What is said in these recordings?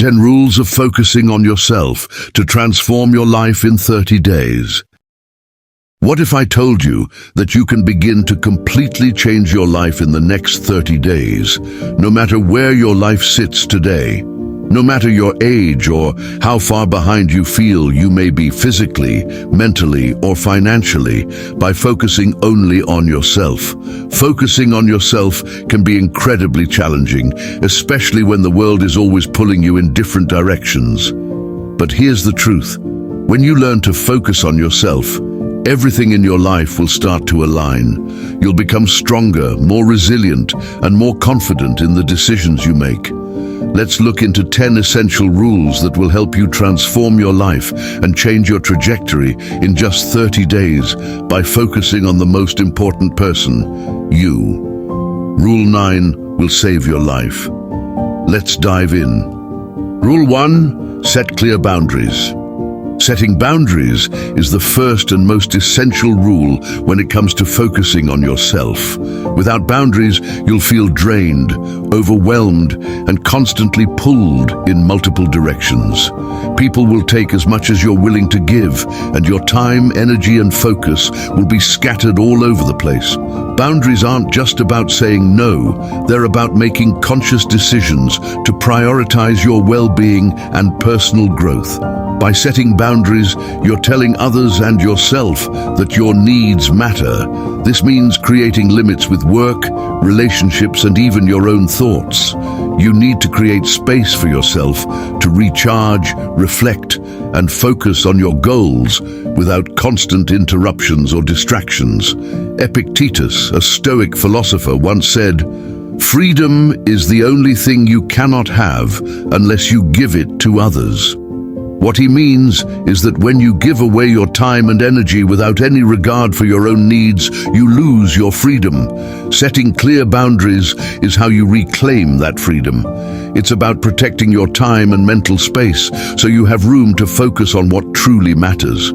10 rules of focusing on yourself to transform your life in 30 days. What if I told you that you can begin to completely change your life in the next 30 days, no matter where your life sits today? No matter your age or how far behind you feel you may be physically, mentally, or financially, by focusing only on yourself. Focusing on yourself can be incredibly challenging, especially when the world is always pulling you in different directions. But here's the truth. When you learn to focus on yourself, everything in your life will start to align. You'll become stronger, more resilient, and more confident in the decisions you make. Let's look into 10 essential rules that will help you transform your life and change your trajectory in just 30 days by focusing on the most important person, you. Rule 9 will save your life. Let's dive in. Rule 1, set clear boundaries. Setting boundaries is the first and most essential rule when it comes to focusing on yourself. Without boundaries, you'll feel drained, overwhelmed, and constantly pulled in multiple directions. People will take as much as you're willing to give, and your time, energy, and focus will be scattered all over the place. Boundaries aren't just about saying no, they're about making conscious decisions to prioritize your well-being and personal growth. By setting boundaries, you're telling others and yourself that your needs matter. This means creating limits with work, relationships, and even your own thoughts. You need to create space for yourself to recharge, reflect, and focus on your goals without constant interruptions or distractions. Epictetus, a Stoic philosopher, once said, "Freedom is the only thing you cannot have unless you give it to others." What he means is that when you give away your time and energy without any regard for your own needs, you lose your freedom. Setting clear boundaries is how you reclaim that freedom. It's about protecting your time and mental space so you have room to focus on what truly matters.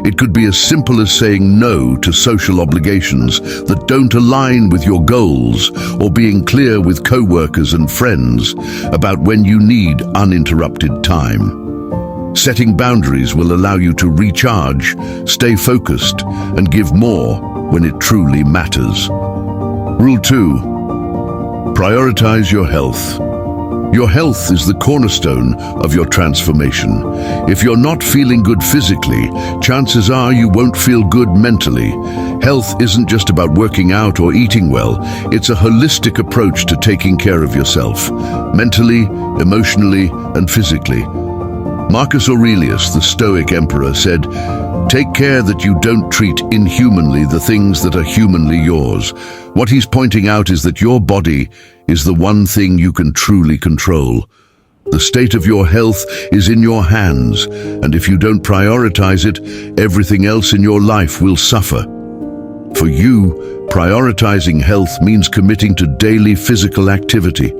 It could be as simple as saying no to social obligations that don't align with your goals, or being clear with co-workers and friends about when you need uninterrupted time. Setting boundaries will allow you to recharge, stay focused, and give more when it truly matters. Rule 2. Prioritize your health. Your health is the cornerstone of your transformation. If you're not feeling good physically, chances are you won't feel good mentally. Health isn't just about working out or eating well. It's a holistic approach to taking care of yourself, mentally, emotionally, and physically. Marcus Aurelius, the Stoic emperor, said, "Take care that you don't treat inhumanly the things that are humanly yours." What he's pointing out is that your body is the one thing you can truly control. The state of your health is in your hands, and if you don't prioritize it, everything else in your life will suffer. For you, prioritizing health means committing to daily physical activity,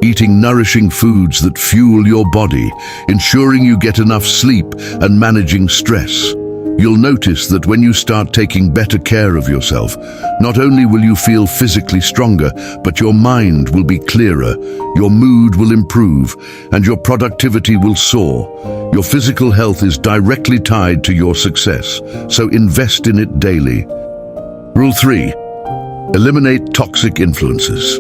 eating nourishing foods that fuel your body, ensuring you get enough sleep, and managing stress. You'll notice that when you start taking better care of yourself, not only will you feel physically stronger, but your mind will be clearer, your mood will improve, and your productivity will soar. Your physical health is directly tied to your success, so invest in it daily. Rule 3. Eliminate toxic influences.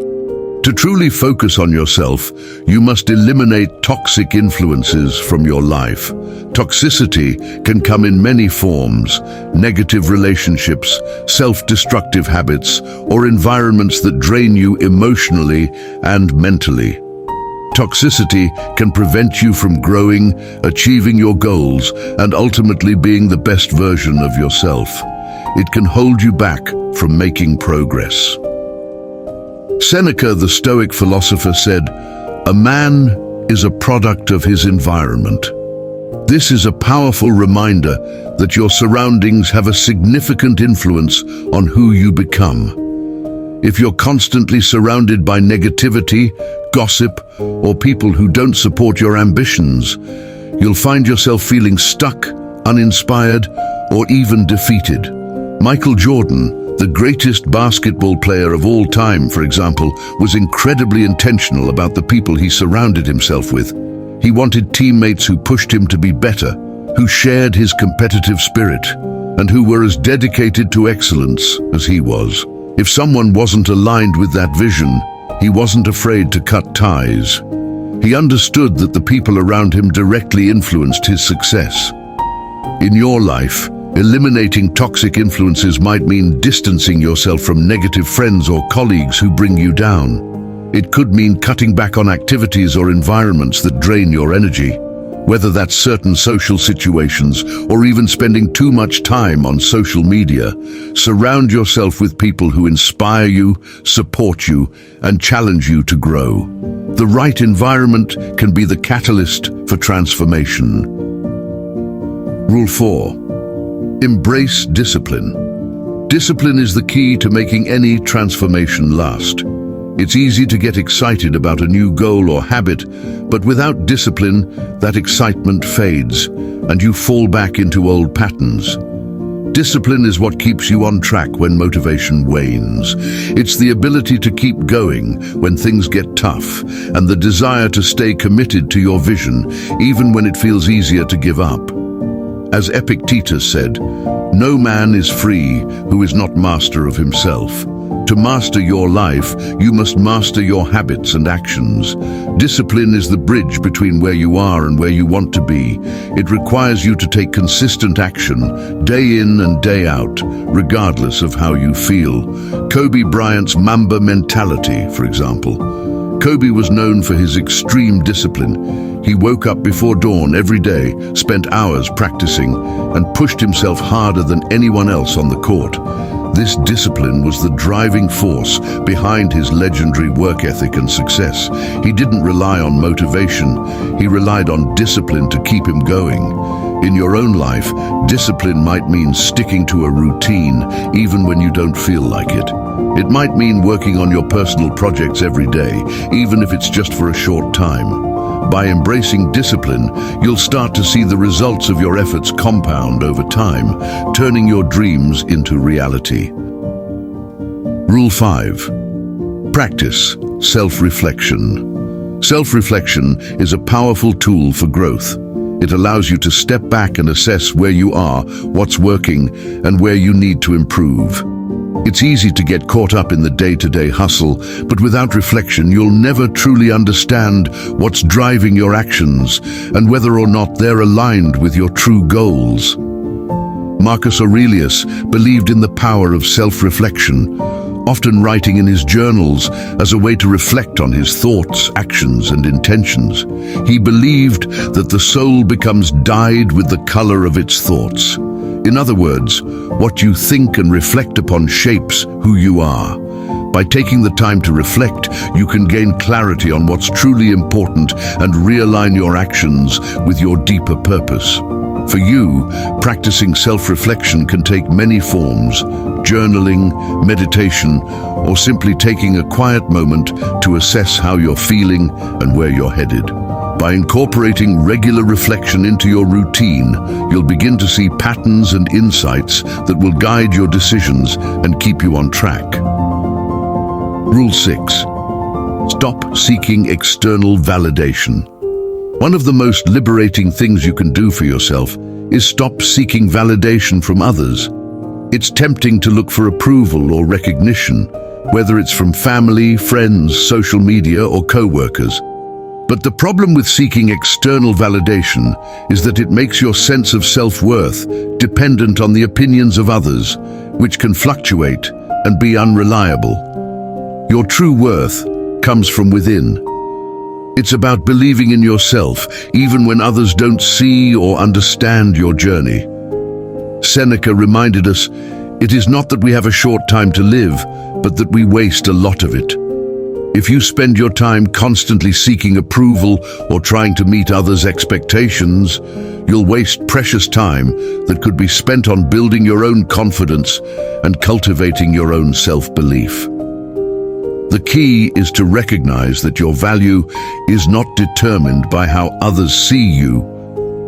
To truly focus on yourself, you must eliminate toxic influences from your life. Toxicity can come in many forms: negative relationships, self-destructive habits, or environments that drain you emotionally and mentally. Toxicity can prevent you from growing, achieving your goals, and ultimately being the best version of yourself. It can hold you back from making progress. Seneca, the Stoic philosopher, said, "A man is a product of his environment." This is a powerful reminder that your surroundings have a significant influence on who you become. If you're constantly surrounded by negativity, gossip, or people who don't support your ambitions, you'll find yourself feeling stuck, uninspired, or even defeated. Michael Jordan, the greatest basketball player of all time, for example, was incredibly intentional about the people he surrounded himself with. He wanted teammates who pushed him to be better, who shared his competitive spirit, and who were as dedicated to excellence as he was. If someone wasn't aligned with that vision, he wasn't afraid to cut ties. He understood that the people around him directly influenced his success. In your life, eliminating toxic influences might mean distancing yourself from negative friends or colleagues who bring you down. It could mean cutting back on activities or environments that drain your energy, whether that's certain social situations or even spending too much time on social media. Surround yourself with people who inspire you, support you, and challenge you to grow. The right environment can be the catalyst for transformation. Rule 4. Embrace discipline. Discipline is the key to making any transformation last. It's easy to get excited about a new goal or habit, but without discipline, that excitement fades, and you fall back into old patterns. Discipline is what keeps you on track when motivation wanes. It's the ability to keep going when things get tough, and the desire to stay committed to your vision, even when it feels easier to give up. As Epictetus said, "No man is free who is not master of himself." To master your life, you must master your habits and actions. Discipline is the bridge between where you are and where you want to be. It requires you to take consistent action, day in and day out, regardless of how you feel. Kobe Bryant's Mamba mentality, for example. Kobe was known for his extreme discipline. He woke up before dawn every day, spent hours practicing, and pushed himself harder than anyone else on the court. This discipline was the driving force behind his legendary work ethic and success. He didn't rely on motivation, he relied on discipline to keep him going. In your own life, discipline might mean sticking to a routine, even when you don't feel like it. It might mean working on your personal projects every day, even if it's just for a short time. By embracing discipline, you'll start to see the results of your efforts compound over time, turning your dreams into reality. Rule 5. Practice self-reflection. Self-reflection is a powerful tool for growth. It allows you to step back and assess where you are, what's working, and where you need to improve. It's easy to get caught up in the day-to-day hustle, but without reflection, you'll never truly understand what's driving your actions and whether or not they're aligned with your true goals. Marcus Aurelius believed in the power of self-reflection, often writing in his journals as a way to reflect on his thoughts, actions, and intentions. He believed that the soul becomes dyed with the color of its thoughts. In other words, what you think and reflect upon shapes who you are. By taking the time to reflect, you can gain clarity on what's truly important and realign your actions with your deeper purpose. For you, practicing self-reflection can take many forms: journaling, meditation, or simply taking a quiet moment to assess how you're feeling and where you're headed. By incorporating regular reflection into your routine, you'll begin to see patterns and insights that will guide your decisions and keep you on track. Rule 6. Stop seeking external validation. One of the most liberating things you can do for yourself is stop seeking validation from others. It's tempting to look for approval or recognition, whether it's from family, friends, social media, or co-workers. But the problem with seeking external validation is that it makes your sense of self-worth dependent on the opinions of others, which can fluctuate and be unreliable. Your true worth comes from within. It's about believing in yourself, even when others don't see or understand your journey. Seneca reminded us, "It is not that we have a short time to live, but that we waste a lot of it." If you spend your time constantly seeking approval or trying to meet others' expectations, you'll waste precious time that could be spent on building your own confidence and cultivating your own self-belief. The key is to recognize that your value is not determined by how others see you,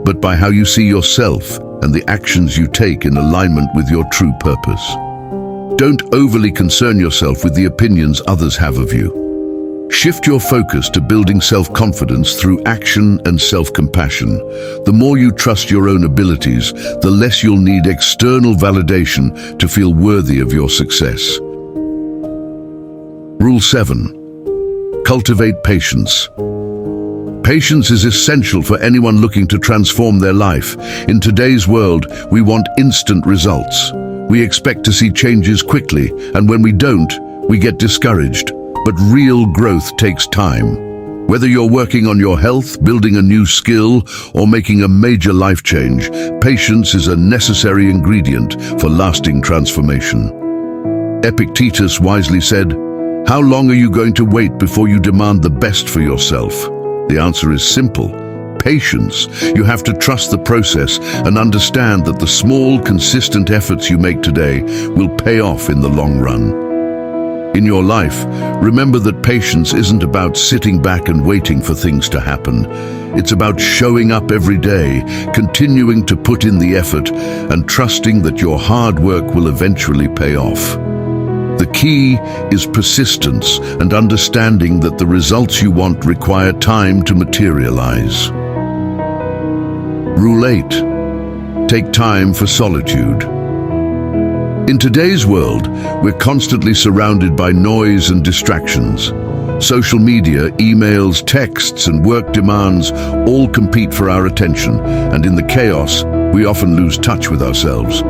but by how you see yourself and the actions you take in alignment with your true purpose. Don't overly concern yourself with the opinions others have of you. Shift your focus to building self-confidence through action and self-compassion. The more you trust your own abilities, the less you'll need external validation to feel worthy of your success. Rule 7. Cultivate patience. Patience is essential for anyone looking to transform their life. In today's world, we want instant results. We expect to see changes quickly, and when we don't, we get discouraged. But real growth takes time. Whether you're working on your health, building a new skill, or making a major life change, patience is a necessary ingredient for lasting transformation. Epictetus wisely said, "How long are you going to wait before you demand the best for yourself?" The answer is simple. Patience. You have to trust the process and understand that the small, consistent efforts you make today will pay off in the long run. In your life, remember that patience isn't about sitting back and waiting for things to happen. It's about showing up every day, continuing to put in the effort, and trusting that your hard work will eventually pay off. The key is persistence and understanding that the results you want require time to materialize. Rule 8. Take time for solitude. In today's world, we're constantly surrounded by noise and distractions. Social media, emails, texts, and work demands all compete for our attention, and in the chaos, we often lose touch with ourselves.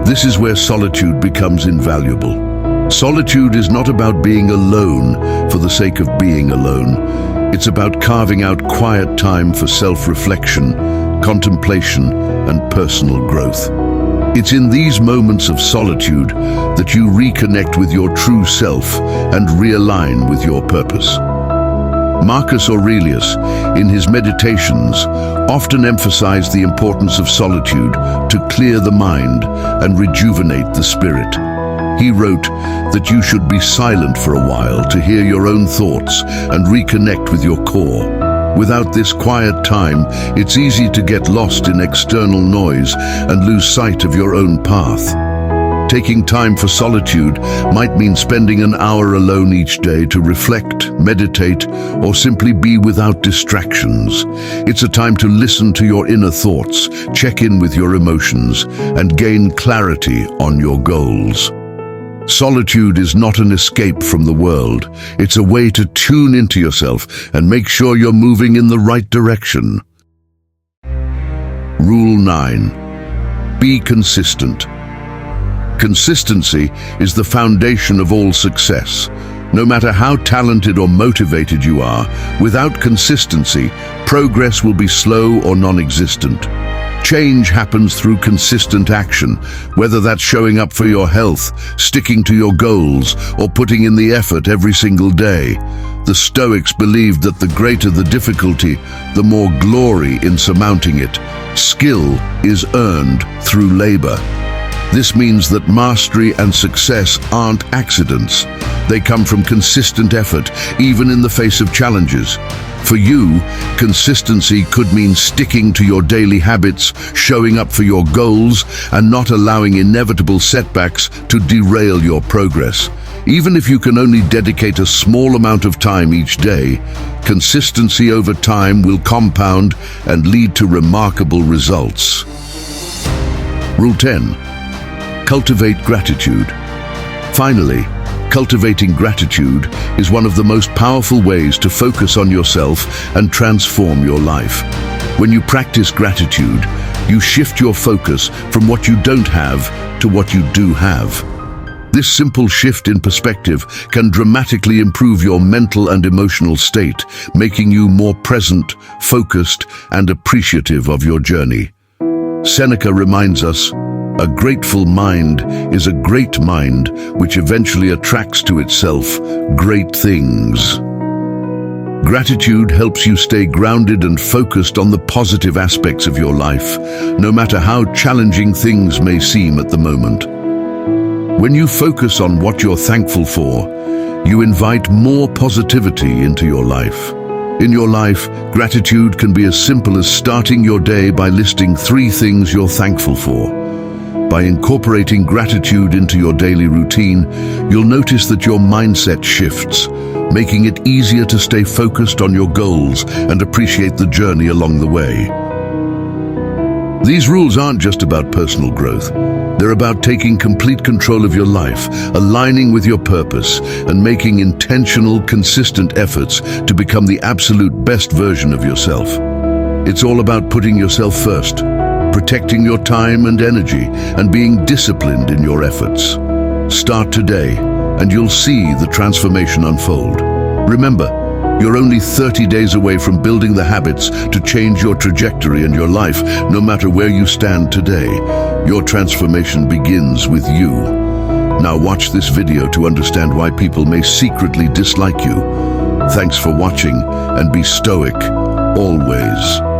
This is where solitude becomes invaluable. Solitude is not about being alone for the sake of being alone. It's about carving out quiet time for self-reflection, contemplation, and personal growth. It's in these moments of solitude that you reconnect with your true self and realign with your purpose. Marcus Aurelius, in his Meditations, often emphasized the importance of solitude to clear the mind and rejuvenate the spirit. He wrote that you should be silent for a while to hear your own thoughts and reconnect with your core. Without this quiet time, it's easy to get lost in external noise and lose sight of your own path. Taking time for solitude might mean spending an hour alone each day to reflect, meditate, or simply be without distractions. It's a time to listen to your inner thoughts, check in with your emotions, and gain clarity on your goals. Solitude is not an escape from the world. It's a way to tune into yourself and make sure you're moving in the right direction. Rule 9. Be consistent. Consistency is the foundation of all success. No matter how talented or motivated you are, without consistency, progress will be slow or non-existent. Change happens through consistent action, whether that's showing up for your health, sticking to your goals, or putting in the effort every single day. The Stoics believed that the greater the difficulty, the more glory in surmounting it. Skill is earned through labor. This means that mastery and success aren't accidents. They come from consistent effort, even in the face of challenges. For you, consistency could mean sticking to your daily habits, showing up for your goals, and not allowing inevitable setbacks to derail your progress. Even if you can only dedicate a small amount of time each day, consistency over time will compound and lead to remarkable results. Rule 10. Cultivate gratitude. Finally, cultivating gratitude is one of the most powerful ways to focus on yourself and transform your life. When you practice gratitude, you shift your focus from what you don't have to what you do have. This simple shift in perspective can dramatically improve your mental and emotional state, making you more present, focused, and appreciative of your journey. Seneca reminds us, "A grateful mind is a great mind which eventually attracts to itself great things." Gratitude helps you stay grounded and focused on the positive aspects of your life, no matter how challenging things may seem at the moment. When you focus on what you're thankful for, you invite more positivity into your life. In your life, gratitude can be as simple as starting your day by listing 3 things you're thankful for. By incorporating gratitude into your daily routine, you'll notice that your mindset shifts, making it easier to stay focused on your goals and appreciate the journey along the way. These rules aren't just about personal growth. They're about taking complete control of your life, aligning with your purpose, and making intentional, consistent efforts to become the absolute best version of yourself. It's all about putting yourself first, protecting your time and energy, and being disciplined in your efforts. Start today, and you'll see the transformation unfold. Remember, you're only 30 days away from building the habits to change your trajectory and your life, no matter where you stand today. Your transformation begins with you. Now watch this video to understand why people may secretly dislike you. Thanks for watching, and be stoic, always.